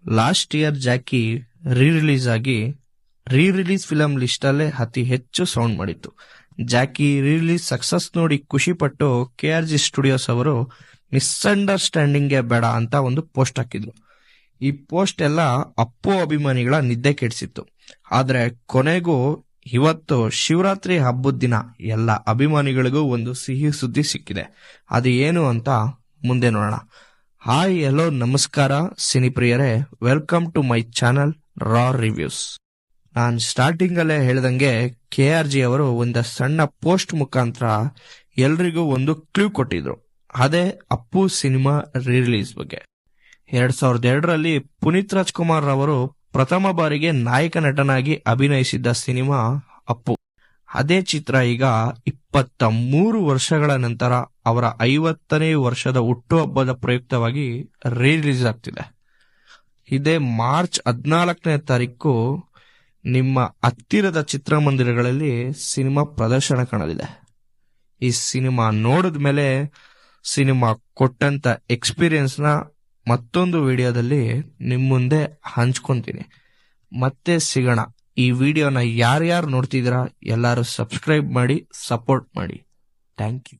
Last year Jackie release ಆಗಿ release film list ಅಲ್ಲೇ ಅತಿ ಹೆಚ್ಚು ಸೌಂಡ್ ಮಾಡಿತ್ತು. ಜಾಕಿ ರಿಲೀಸ್ ಸಕ್ಸಸ್ ನೋಡಿ ಖುಷಿ ಪಟ್ಟು KRG ಸ್ಟುಡಿಯೋಸ್ ಅವರು ಮಿಸ್ಅಂಡರ್ಸ್ಟ್ಯಾಂಡಿಂಗ್ ಬೇಡ ಅಂತ ಒಂದು ಪೋಸ್ಟ್ ಹಾಕಿದ್ರು. ಈ ಪೋಸ್ಟ್ ಎಲ್ಲ ಅಪ್ಪು ಅಭಿಮಾನಿಗಳ ನಿದ್ದೆ ಕೆಡಿಸಿತ್ತು. ಆದ್ರೆ ಕೊನೆಗೂ ಇವತ್ತು ಶಿವರಾತ್ರಿ ಹಬ್ಬದ ದಿನ ಎಲ್ಲ ಅಭಿಮಾನಿಗಳಿಗೂ ಒಂದು ಸಿಹಿ ಸುದ್ದಿ ಸಿಕ್ಕಿದೆ. ಅದು ಏನು ಅಂತ ಮುಂದೆ ನೋಡೋಣ. ಹಾಯ್, ಹಲೋ, ನಮಸ್ಕಾರ ಸಿನಿಪ್ರಿಯರೇ, ವೆಲ್ಕಮ್ ಟು ಮೈ ಚಾನಲ್ ರಾ ರಿವ್ಯೂಸ್. ನಾನು ಸ್ಟಾರ್ಟಿಂಗ್ ಅಲ್ಲೇ ಹೇಳ್ದಂಗೆ KRG ಅವರು ಒಂದು ಸಣ್ಣ ಪೋಸ್ಟ್ ಮುಖಾಂತರ ಎಲ್ರಿಗೂ ಒಂದು ಕ್ಲೂ ಕೊಟ್ಟಿದ್ರು. ಅದೇ ಅಪ್ಪು ಸಿನಿಮಾ ರಿಲೀಸ್ ಬಗ್ಗೆ. 2002ರಲ್ಲಿ ಪುನೀತ್ ರಾಜ್ಕುಮಾರ್ ಅವರು ಪ್ರಥಮ ಬಾರಿಗೆ ನಾಯಕ ನಟನಾಗಿ ಅಭಿನಯಿಸಿದ್ದ ಸಿನಿಮಾ ಅಪ್ಪು. ಅದೇ ಚಿತ್ರ ಈಗ 23 ವರ್ಷಗಳ ನಂತರ ಅವರ 50ನೇ ವರ್ಷದ ಹುಟ್ಟುಹಬ್ಬದ ಪ್ರಯುಕ್ತವಾಗಿ ರಿಲೀಸ್ ಆಗ್ತಿದೆ. ಇದೇ ಮಾರ್ಚ್ 14ನೇ ತಾರೀಕು ನಿಮ್ಮ ಹತ್ತಿರದ ಚಿತ್ರಮಂದಿರಗಳಲ್ಲಿ ಸಿನಿಮಾ ಪ್ರದರ್ಶನ ಕಾಣಲಿದೆ. ಈ ಸಿನಿಮಾ ನೋಡಿದ ಮೇಲೆ ಸಿನಿಮಾ ಕೊಟ್ಟಂತ ಎಕ್ಸ್ಪೀರಿಯನ್ಸ್ನ ಮತ್ತೊಂದು ವಿಡಿಯೋದಲ್ಲಿ ನಿಮ್ಮ ಮುಂದೆ ಹಂಚ್ಕೊಂತೀನಿ. ಮತ್ತೆ ಸಿಗೋಣ. ಈ ವಿಡಿಯೋನ ಯಾರ್ಯಾರು ನೋಡ್ತಿದ್ದೀರಾ ಎಲ್ಲರೂ ಸಬ್ಸ್ಕ್ರೈಬ್ ಮಾಡಿ, ಸಪೋರ್ಟ್ ಮಾಡಿ. Thank you.